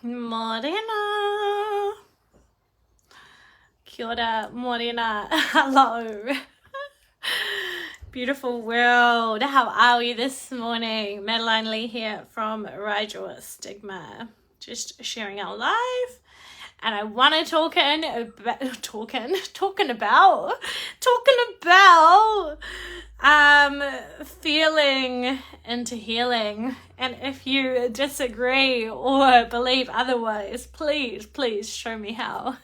Morena. Kia ora, morena. Hello. Beautiful world. How are we this morning? Madeline Lee here from Rigel Stigma. Just sharing our life. And I want to talking about feeling into healing. And if you disagree or believe otherwise, please show me how.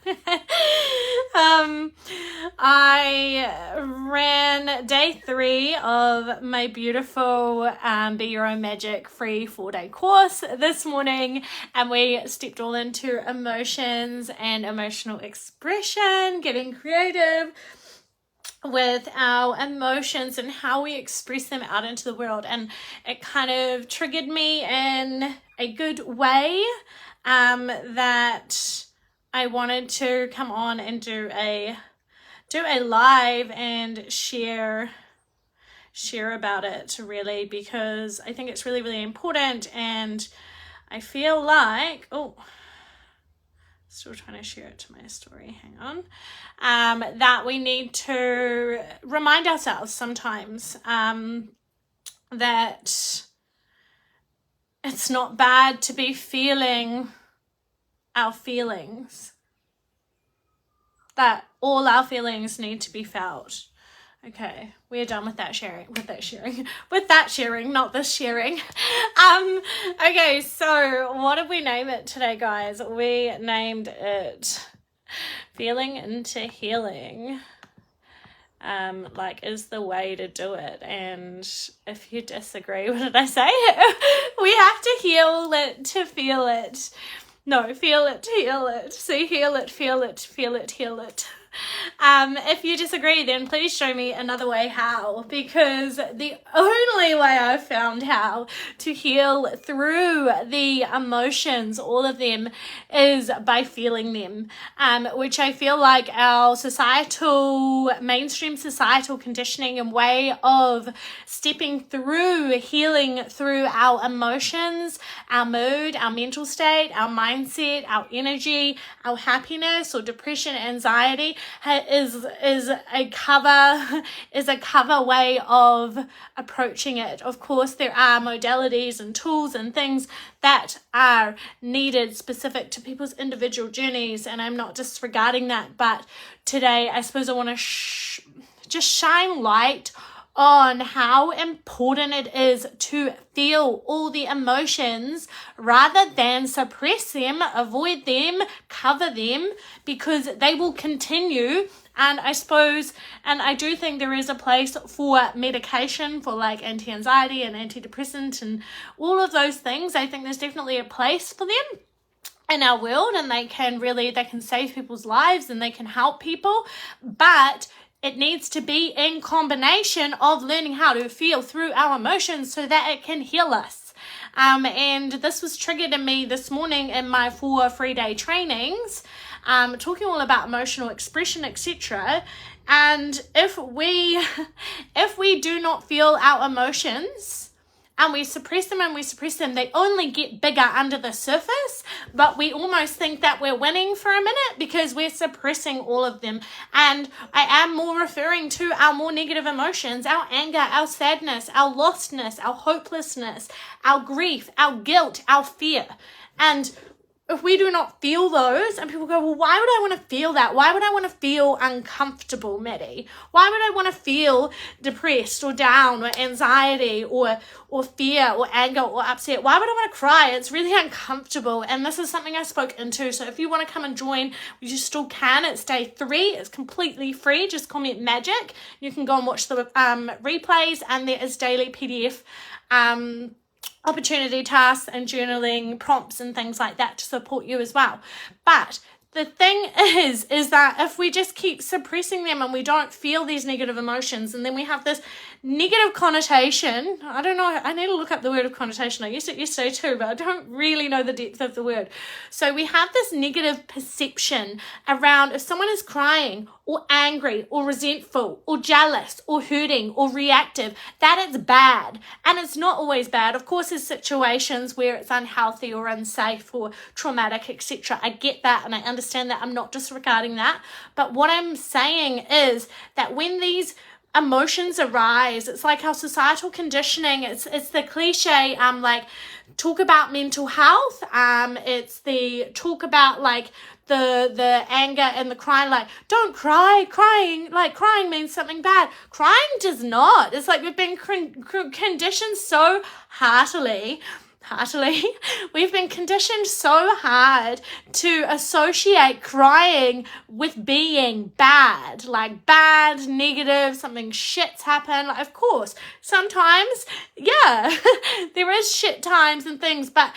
I ran day 3 of my beautiful Be Your Own Magic free 4-day course this morning, and we stepped all into emotions and emotional expression, getting creative with our emotions and how we express them out into the world. And it kind of triggered me in a good way, that I wanted to come on and do a live and share about it, really, because I think it's really, really important. And I feel like, still trying to share it to my story, hang on, that we need to remind ourselves sometimes that it's not bad to be feeling our feelings, that all our feelings need to be felt. Okay, we're done with that sharing, not this sharing. Okay, so what did we name it today, guys? We named it Feeling into Healing. Is the way to do it. And if you disagree, what did I say? We have to heal it to feel it. No, feel it to heal it. So heal it, feel it, heal it. If you disagree, then please show me another way how, because the only way I've found how to heal through the emotions, all of them, is by feeling them, which I feel like our mainstream societal conditioning and way of stepping through, healing through our emotions, our mood, our mental state, our mindset, our energy, our happiness or depression, anxiety, is a cover way of approaching it. Of course, there are modalities and tools and things that are needed specific to people's individual journeys, and I'm not disregarding that. But today, I suppose I want to just shine light on how important it is to feel all the emotions rather than suppress them, avoid them, cover them, because they will continue. And I suppose, and I do think there is a place for medication, for like anti-anxiety and antidepressant and all of those things. I think there's definitely a place for them in our world, and they can save people's lives and they can help people, but it needs to be in combination of learning how to feel through our emotions so that it can heal us. And this was triggered in me this morning in my 4 3-day trainings, talking all about emotional expression, etc. And if we do not feel our emotions, and we suppress them, they only get bigger under the surface, but we almost think that we're winning for a minute because we're suppressing all of them. And I am more referring to our more negative emotions, our anger, our sadness, our lostness, our hopelessness, our grief, our guilt, our fear. And if we do not feel those, and people go, well, why would I want to feel that? Why would I want to feel uncomfortable, Maddie? Why would I want to feel depressed or down or anxiety or fear or anger or upset? Why would I want to cry? It's really uncomfortable. And this is something I spoke into. So if you want to come and join, you still can. It's day 3. It's completely free. Just comment magic. You can go and watch the replays, and there is daily PDF opportunity tasks and journaling prompts and things like that to support you as well. But the thing is that if we just keep suppressing them and we don't feel these negative emotions, and then we have this negative connotation. I don't know. I need to look up the word of connotation. I used it yesterday too, but I don't really know the depth of the word. So we have this negative perception around if someone is crying or angry or resentful or jealous or hurting or reactive, that it's bad. And it's not always bad. Of course, there's situations where it's unhealthy or unsafe or traumatic, etc. I get that and I understand that. I'm not disregarding that. But what I'm saying is that when these emotions arise, it's like our societal conditioning, it's the cliche, like talk about mental health, it's the talk about like the anger and the crying, like don't crying means something bad. Crying does not. It's like we've been conditioned so heartily, we've been conditioned so hard to associate crying with being bad, like bad, negative, something shit's happened. Like, of course, sometimes, yeah, there is shit times and things, but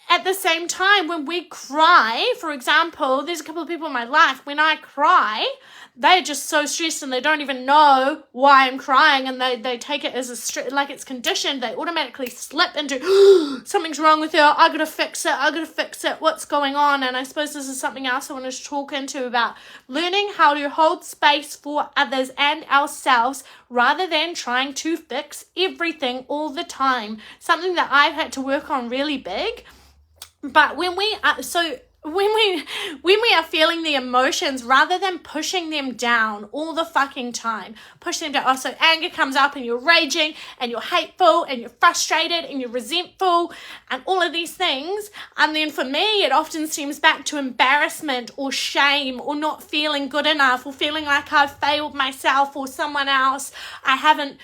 at the same time, when we cry, for example, there's a couple of people in my life, when I cry, they're just so stressed and they don't even know why I'm crying, and they take it as like it's conditioned. They automatically slip into something's wrong with her. I gotta fix it. What's going on? And I suppose this is something else I wanted to talk into about learning how to hold space for others and ourselves rather than trying to fix everything all the time. Something that I've had to work on really big. But when we are feeling the emotions, rather than pushing them down all the fucking time, push them down. So anger comes up and you're raging and you're hateful and you're frustrated and you're resentful and all of these things. And then for me, it often stems back to embarrassment or shame or not feeling good enough or feeling like I've failed myself or someone else. I haven't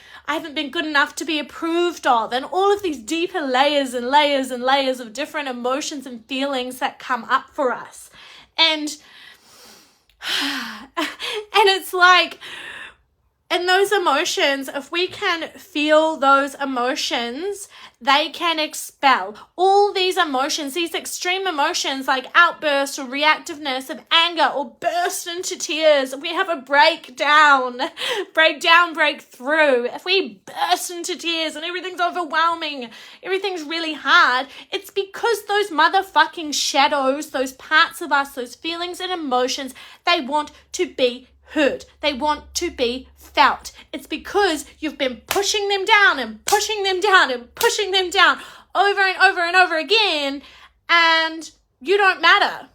been good enough to be approved of, and all of these deeper layers and layers and layers of different emotions and feelings that come up for us. And it's like, in those emotions, if we can feel those emotions, they can expel all these emotions, these extreme emotions like outburst or reactiveness of anger or burst into tears. If we have a breakthrough, if we burst into tears and everything's overwhelming, everything's really hard, it's because those motherfucking shadows, those parts of us, those feelings and emotions, they want to be heard. They want to be felt. It's because you've been pushing them down and pushing them down and pushing them down over and over and over again, and you don't matter.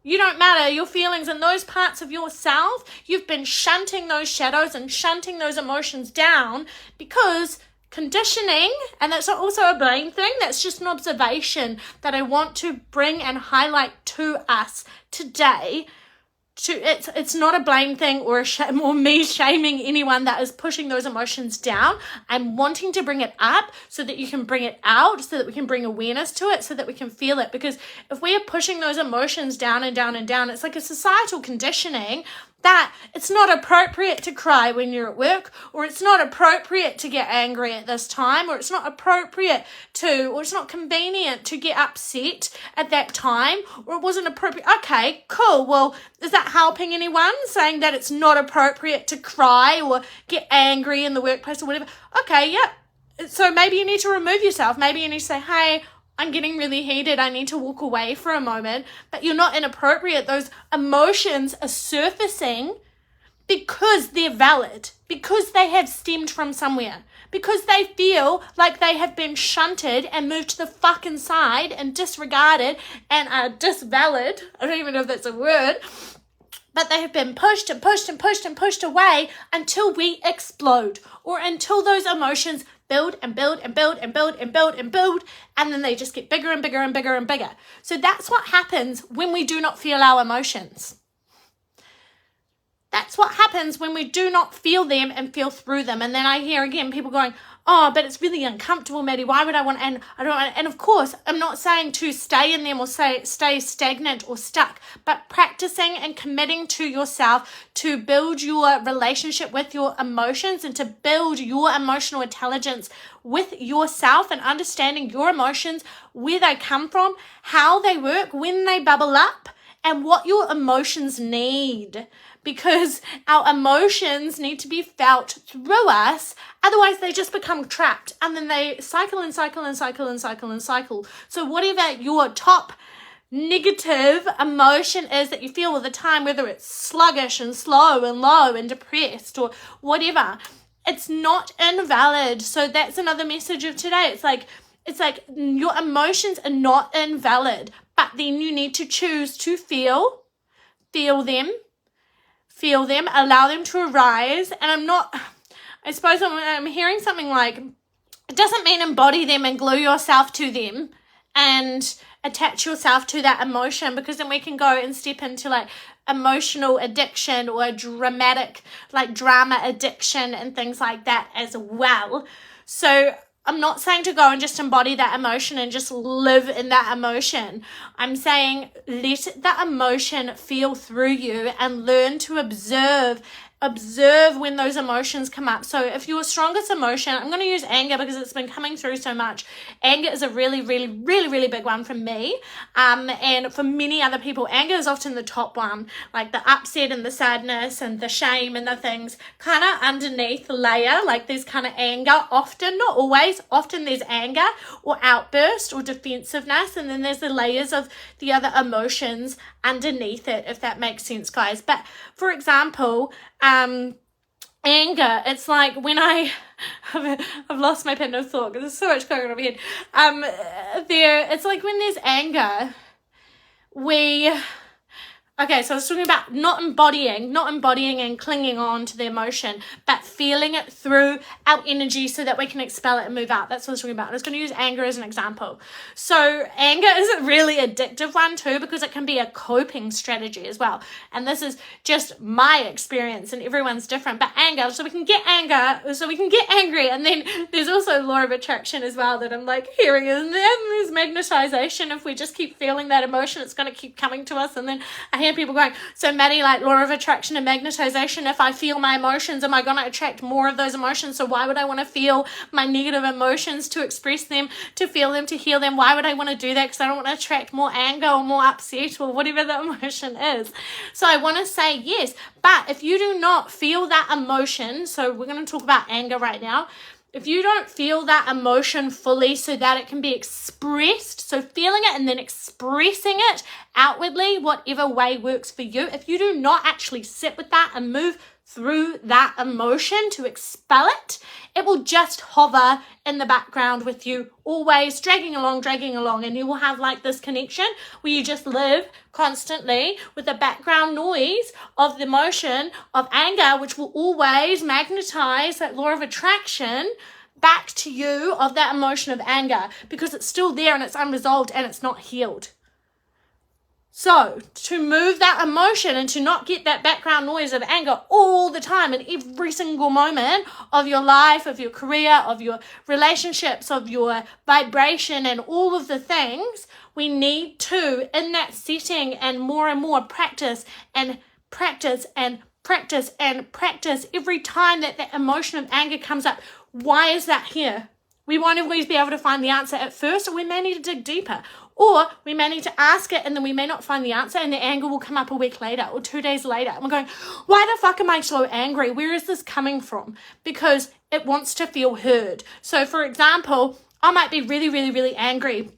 You don't matter. Your feelings and those parts of yourself, you've been shunting those shadows and shunting those emotions down because conditioning, and that's also a blame thing, that's just an observation that I want to bring and highlight to us today. It's not a blame thing or or me shaming anyone that is pushing those emotions down. I'm wanting to bring it up so that you can bring it out, so that we can bring awareness to it, so that we can feel it. Because if we are pushing those emotions down and down and down, it's like a societal conditioning that it's not appropriate to cry when you're at work, or it's not appropriate to get angry at this time, or it's not appropriate or it's not convenient to get upset at that time, or it wasn't appropriate. Okay, cool. Well, is that helping anyone, saying that it's not appropriate to cry or get angry in the workplace or whatever? Okay, yeah. So maybe you need to remove yourself. Maybe you need to say, hey, I'm getting really heated. I need to walk away for a moment. But you're not inappropriate. Those emotions are surfacing because they're valid, because they have stemmed from somewhere, because they feel like they have been shunted and moved to the fucking side and disregarded and are disvalid. I don't even know if that's a word. But they have been pushed and pushed and pushed and pushed away until we explode, or until those emotions build and build and build and build and build and build, and then they just get bigger and bigger and bigger and bigger. So that's what happens when we do not feel our emotions. That's what happens when we do not feel them and feel through them. And then I hear again people going, oh, but it's really uncomfortable, Maddie. Why would I want? And I don't. And of course, I'm not saying to stay in them or stay stagnant or stuck, but practicing and committing to yourself to build your relationship with your emotions and to build your emotional intelligence with yourself and understanding your emotions, where they come from, how they work, when they bubble up, and what your emotions need. because our emotions need to be felt through us. Otherwise, they just become trapped, and then they cycle and cycle and cycle and cycle and cycle. So whatever your top negative emotion is that you feel all the time, whether it's sluggish and slow and low and depressed or whatever, it's not invalid. So that's another message of today. It's like your emotions are not invalid, but then you need to choose to feel them, allow them to arise. And I suppose I'm hearing something like, it doesn't mean embody them and glue yourself to them and attach yourself to that emotion, because then we can go and step into like emotional addiction or dramatic, like drama addiction and things like that as well. So I'm not saying to go and just embody that emotion and just live in that emotion. I'm saying let that emotion feel through you and learn to observe when those emotions come up. So if your strongest emotion, I'm going to use anger because it's been coming through so much. Anger is a really, really, really, really big one for me. And for many other people, anger is often the top one, like the upset and the sadness and the shame and the things kind of underneath the layer. Like there's kind of anger often, not always, often there's anger or outburst or defensiveness. And then there's the layers of the other emotions underneath it, if that makes sense, guys. But for example, anger, it's like when I've lost my pen of thought because there's so much going on over here. It's like when there's anger, okay, so I was talking about not embodying and clinging on to the emotion, but feeling it through our energy so that we can expel it and move out. That's what I was talking about. I was going to use anger as an example. So anger is a really addictive one too, because it can be a coping strategy as well. And this is just my experience and everyone's different. But anger, so we can get angry. And then there's also law of attraction as well that I'm like hearing. And then there's magnetization. If we just keep feeling that emotion, it's going to keep coming to us. And then I hear people going, so Maddie, like law of attraction and magnetization, if I feel my emotions, am I going to attract more of those emotions? So why would I want to feel my negative emotions to express them, to feel them, to heal them? Why would I want to do that? Because I don't want to attract more anger or more upset or whatever the emotion is. So I want to say yes, but if you do not feel that emotion, so we're going to talk about anger right now. If you don't feel that emotion fully so that it can be expressed, so feeling it and then expressing it outwardly, whatever way works for you, if you do not actually sit with that and move through that emotion to expel it, it will just hover in the background with you, always dragging along, and you will have like this connection where you just live constantly with the background noise of the emotion of anger, which will always magnetize that law of attraction back to you of that emotion of anger, because it's still there and it's unresolved and it's not healed. So to move that emotion and to not get that background noise of anger all the time in every single moment of your life, of your career, of your relationships, of your vibration and all of the things, we need to, in that setting and more practice and practice and practice and practice every time that that emotion of anger comes up. Why is that here? We won't always be able to find the answer at first, or we may need to dig deeper. Or we may need to ask it and then we may not find the answer, and the anger will come up a week later or 2 days later. And we're going, why the fuck am I so angry? Where is this coming from? Because it wants to feel heard. So for example, I might be really, really, really angry.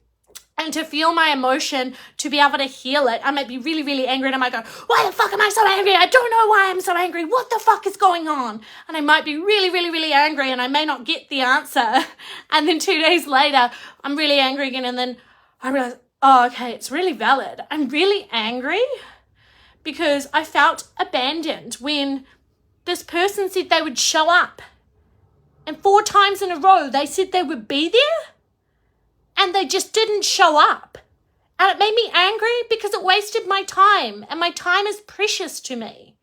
And to feel my emotion, to be able to heal it, I might be really, really angry, and I might go, why the fuck am I so angry? I don't know why I'm so angry. What the fuck is going on? And I might be really, really, really angry, and I may not get the answer. And then 2 days later, I'm really angry again, and then I realize, oh, okay, it's really valid. I'm really angry because I felt abandoned when this person said they would show up. And 4 times in a row, they said they would be there. And they just didn't show up. And it made me angry because it wasted my time. And my time is precious to me.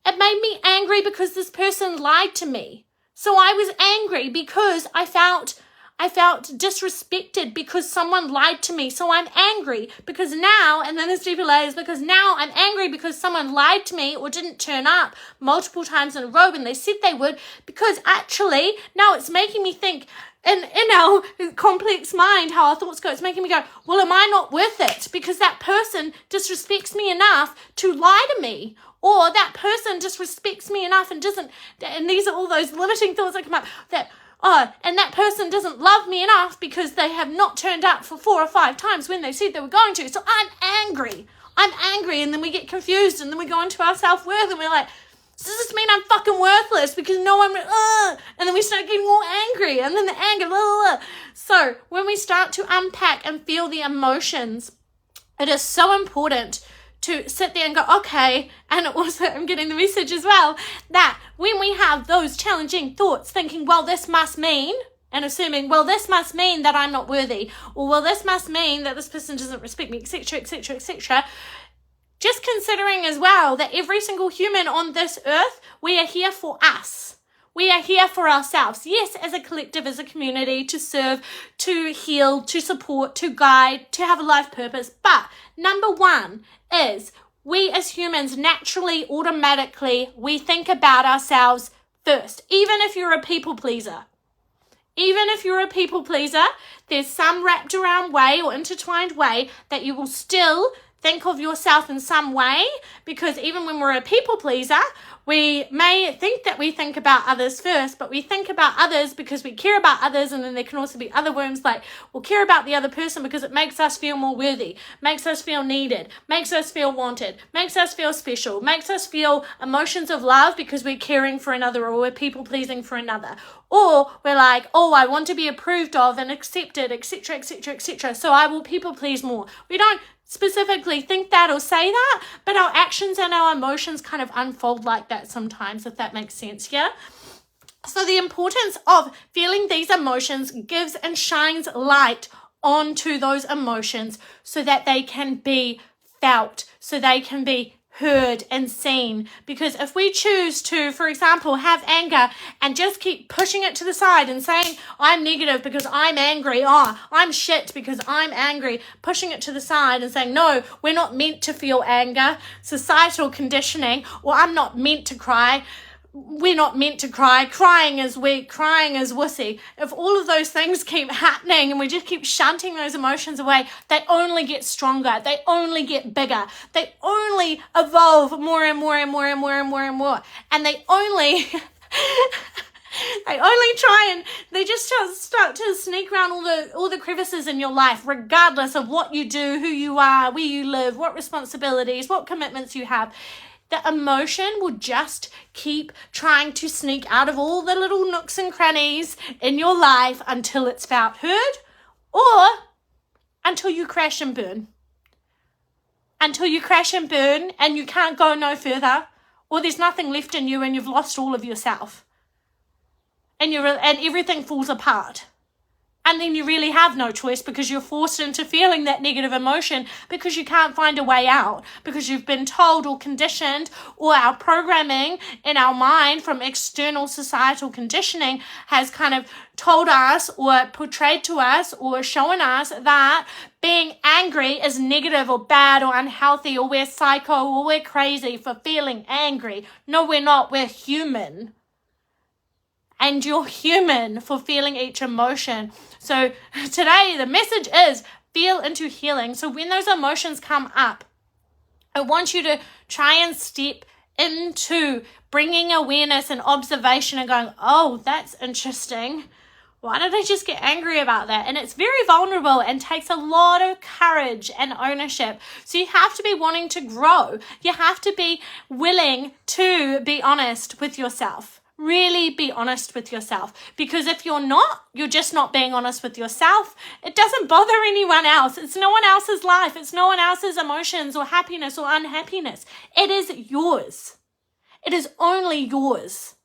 It made me angry because this person lied to me. So I was angry because I felt disrespected because someone lied to me. So I'm angry because now, and then there's deeper layers, because now I'm angry because someone lied to me or didn't turn up multiple times in a row when they said they would, because actually now it's making me think, in our complex mind, how our thoughts go, it's making me go, well, am I not worth it? Because that person disrespects me enough to lie to me. Or that person disrespects me enough and doesn't, and these are all those limiting thoughts that come up, that, and that person doesn't love me enough because they have not turned up for 4 or 5 times when they said they were going to. So I'm angry, and then we get confused, and then we go into our self-worth, and we're like, does this mean I'm fucking worthless because no one, and then we start getting all angry, and then the anger, So when we start to unpack and feel the emotions, it is so important to sit there and go, okay, and also I'm getting the message as well, that when we have those challenging thoughts, thinking, well, this must mean, and assuming, well, this must mean that I'm not worthy, or well, this must mean that this person doesn't respect me, etc., etc., etc., just considering as well that every single human on this earth, we are here for us. We are here for ourselves. Yes, as a collective, as a community, to serve, to heal, to support, to guide, to have a life purpose. But number one is we as humans naturally, automatically, we think about ourselves first. Even if you're a people pleaser. Even if you're a people pleaser, there's some wrapped around way or intertwined way that you will still think of yourself in some way, because even when we're a people pleaser, we may think that we think about others first, but we think about others because we care about others, and then there can also be other wounds like we'll care about the other person because it makes us feel more worthy, makes us feel needed, makes us feel wanted, makes us feel special, makes us feel emotions of love because we're caring for another or we're people pleasing for another. Or we're like, oh, I want to be approved of and accepted, etc., etc., etc. So I will people please more. We don't specifically think that or say that, but our actions and our emotions kind of unfold like that sometimes, if that makes sense, yeah? So the importance of feeling these emotions gives and shines light onto those emotions so that they can be felt, so they can be heard and seen. Because if we choose to, for example, have anger and just keep pushing it to the side and saying, I'm negative because I'm angry, I'm shit because I'm angry, pushing it to the side and saying, no, we're not meant to feel anger, societal conditioning, or I'm not meant to cry, we're not meant to cry, crying is weak, crying is wussy. If all of those things keep happening and we just keep shunting those emotions away, they only get stronger, they only get bigger, they only evolve more and more and more and more and more and more, and they only they just start to sneak around all the crevices in your life, regardless of what you do, who you are, where you live, what responsibilities, what commitments you have. The emotion will just keep trying to sneak out of all the little nooks and crannies in your life until it's felt heard, or until you crash and burn. Until you crash and burn and you can't go no further, or there's nothing left in you and you've lost all of yourself. And everything falls apart. And then you really have no choice because you're forced into feeling that negative emotion because you can't find a way out, because you've been told or conditioned, or our programming in our mind from external societal conditioning has kind of told us or portrayed to us or shown us that being angry is negative or bad or unhealthy, or we're psycho or we're crazy for feeling angry. No, we're not. We're human. And you're human for feeling each emotion. So today the message is feel into healing. So when those emotions come up, I want you to try and step into bringing awareness and observation and going, oh, that's interesting. Why did I just get angry about that? And it's very vulnerable and takes a lot of courage and ownership. So you have to be wanting to grow. You have to be willing to be honest with yourself. Really be honest with yourself, because if you're not, you're just not being honest with yourself. It doesn't bother anyone else. It's no one else's life. It's no one else's emotions or happiness or unhappiness. It is yours. It is only yours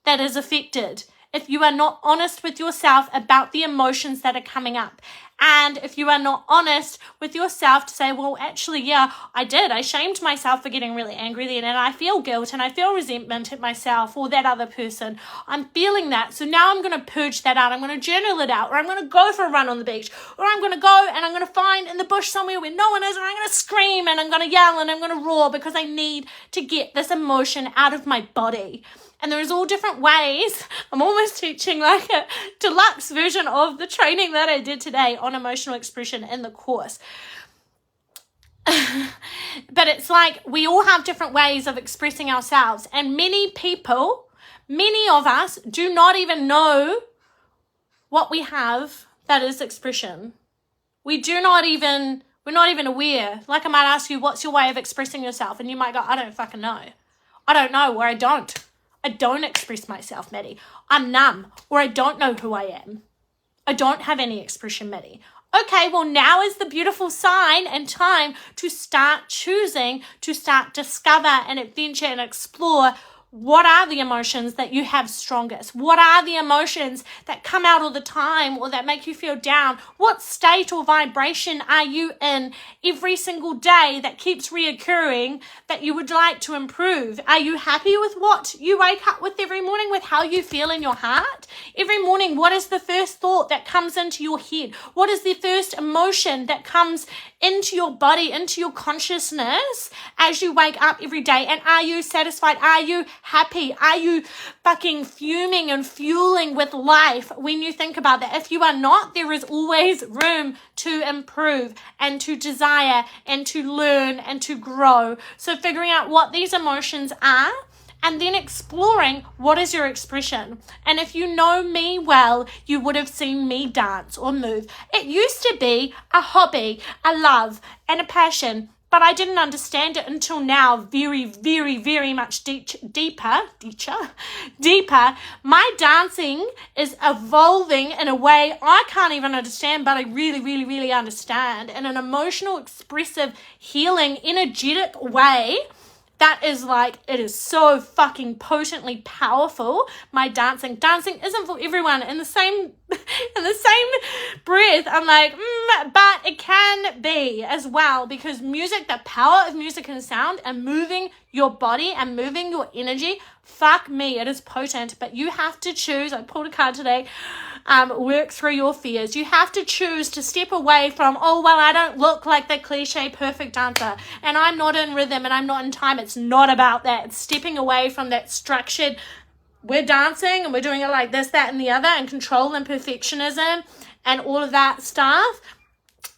that is affected if you are not honest with yourself about the emotions that are coming up. And if you are not honest with yourself to say, well, actually, yeah, I did. I shamed myself for getting really angry then, and I feel guilt and I feel resentment at myself or that other person. I'm feeling that. So now I'm going to purge that out. I'm going to journal it out, or I'm going to go for a run on the beach, or I'm going to go and I'm going to find in the bush somewhere where no one is, and I'm going to scream and I'm going to yell and I'm going to roar because I need to get this emotion out of my body. And there's all different ways. I'm almost teaching like a deluxe version of the training that I did today on emotional expression in the course. But it's like we all have different ways of expressing ourselves. And many people, many of us do not even know what we have that is expression. We're not even aware. Like I might ask you, what's your way of expressing yourself? And you might go, I don't fucking know. I don't know, or I don't. I don't express myself, Maddie. I'm numb, or I don't know who I am. I don't have any expression, Maddie. Okay, well, now is the beautiful sign and time to start choosing, to start discover and adventure and explore what are the emotions that you have strongest? What are the emotions that come out all the time or that make you feel down? What state or vibration are you in every single day that keeps reoccurring that you would like to improve? Are you happy with what you wake up with every morning, with how you feel in your heart? Every morning, what is the first thought that comes into your head? What is the first emotion that comes into your body, into your consciousness as you wake up every day? And are you satisfied? Are you happy? Are you fucking fuming and fueling with life when you think about that? If you are not, there is always room to improve and to desire and to learn and to grow. So figuring out what these emotions are, and then exploring what is your expression. And if you know me well, you would have seen me dance or move. It used to be a hobby, a love, and a passion, but I didn't understand it until now, very, very, very much deeper. My dancing is evolving in a way I can't even understand, but I really, really, really understand, in an emotional, expressive, healing, energetic way. That is like, it is so fucking potently powerful. My dancing isn't for everyone. In the same breath, I'm like, but it can be as well, because music, the power of music and sound and moving your body and moving your energy, fuck me, it is potent. But you have to choose. I pulled a card today. Work through your fears. You have to choose to step away from, oh, well, I don't look like the cliche perfect dancer and I'm not in rhythm and I'm not in time. It's not about that. It's stepping away from that structured, we're dancing and we're doing it like this, that, and the other, and control and perfectionism and all of that stuff.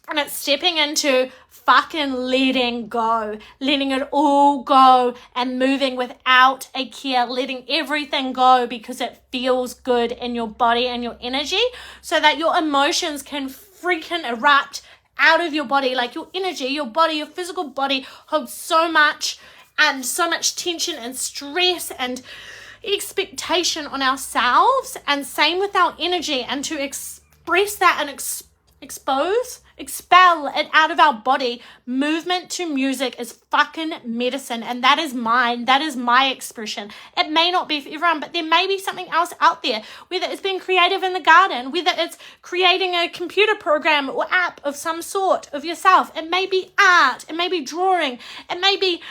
And it's stepping into fucking letting go, letting it all go and moving without a care, letting everything go because it feels good in your body and your energy, so that your emotions can freaking erupt out of your body. Like your energy, your body, your physical body holds so much and so much tension and stress and expectation on ourselves, and same with our energy. And to express that and expel it out of our body, movement to music is fucking medicine. And that is mine. That is my expression. It may not be for everyone, but there may be something else out there, whether it's being creative in the garden, whether it's creating a computer program or app of some sort of yourself. It may be art, it may be drawing, it may be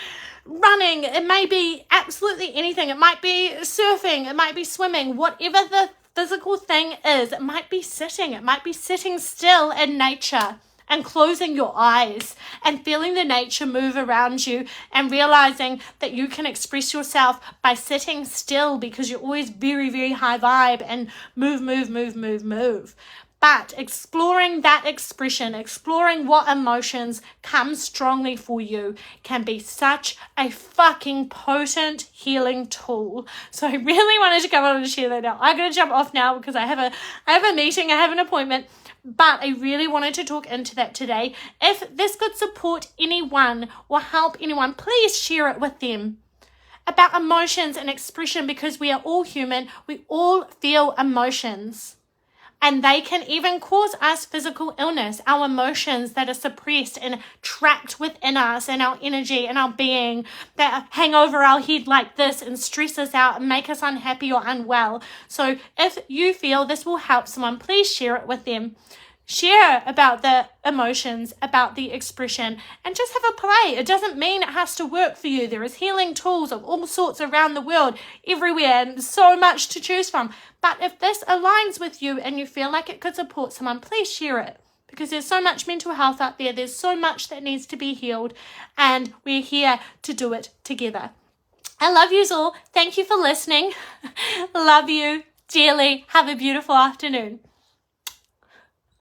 running, it may be absolutely anything. It might be surfing, it might be swimming, whatever the physical thing is. It might be sitting still in nature and closing your eyes and feeling the nature move around you and realizing that you can express yourself by sitting still, because you're always very, very high vibe and move. But exploring that expression, exploring what emotions come strongly for you, can be such a fucking potent healing tool. So I really wanted to come on and share that now. I'm going to jump off now because I have a meeting, I have an appointment, but I really wanted to talk into that today. If this could support anyone or help anyone, please share it with them about emotions and expression, because we are all human. We all feel emotions. And they can even cause us physical illness, our emotions that are suppressed and trapped within us, and our energy and our being that hang over our head like this and stress us out and make us unhappy or unwell. So if you feel this will help someone, please share it with them. Share about the emotions, about the expression, and just have a play. It doesn't mean it has to work for you. There is healing tools of all sorts around the world, everywhere, and so much to choose from. But if this aligns with you and you feel like it could support someone, please share it. Because there's so much mental health out there. There's so much that needs to be healed. And we're here to do it together. I love you all. Thank you for listening. Love you dearly. Have a beautiful afternoon.